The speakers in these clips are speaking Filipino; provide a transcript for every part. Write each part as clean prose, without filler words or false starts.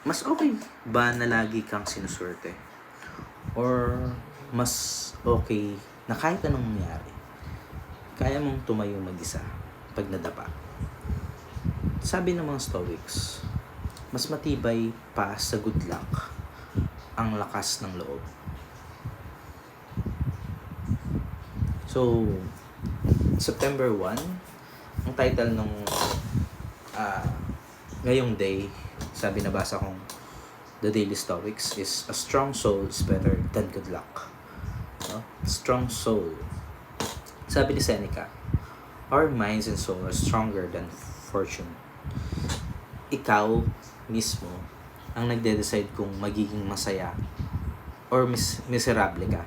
Mas okay ba na lagi kang sinuswerte? Or mas okay na kahit anong mangyari, kaya mong tumayo mag-isa pag nadapa? Sabi ng mga Stoics, mas matibay pa sa good luck ang lakas ng loob. So, September 1, ang title nung ngayong day, sabi nabasa kong The Daily Stoics is a strong soul is better than good luck. No? Strong soul. Sabi ni Seneca, our minds and soul are stronger than fortune. Ikaw mismo ang nagde-decide kung magiging masaya or miserable ka.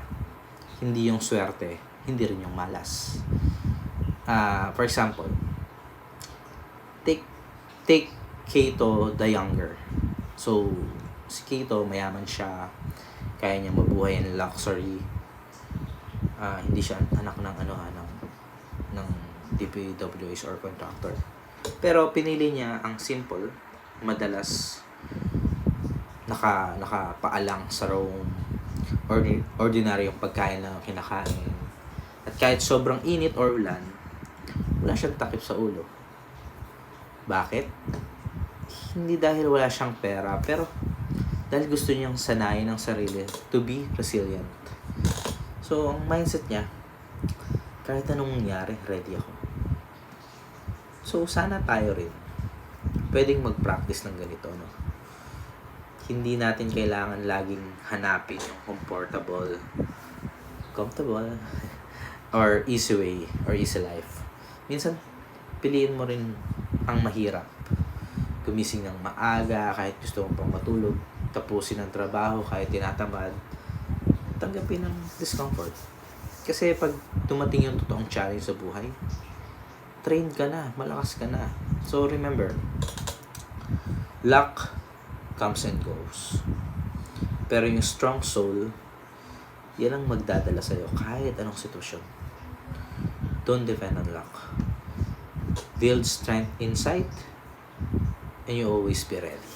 Hindi yung swerte, hindi rin yung malas. For example, take Cato the Younger. So, si Cato, mayaman siya, kaya niya mabuhay in luxury. Hindi siya anak ng DPWH or contractor. Pero pinili niya ang simple, madalas nakapaalang sa ordinaryong pagkain na kinakain. At kahit sobrang init or ulan, wala siyang takip sa ulo. Bakit? Hindi dahil wala siyang pera, pero dahil gusto niyang sanayin ang sarili to be resilient. So, ang mindset niya, kahit anong mangyari, ready ako. So, sana tayo rin pwedeng mag-practice ng ganito, no? Hindi natin kailangan laging hanapin yung comfortable or easy way or easy life. Minsan, piliin mo rin ang mahirap. Gumising ng maaga kahit gusto mo pang matulog, tapusin ang trabaho kahit tinatamad, tanggapin ang discomfort. Kasi pag dumating yung totoong challenge sa buhay, train ka na, malakas ka na. So remember, luck comes and goes. Pero yung strong soul, yan ang magdadala sa'yo kahit anong sitwasyon. Don't depend on luck. Build strength inside, and you always be ready.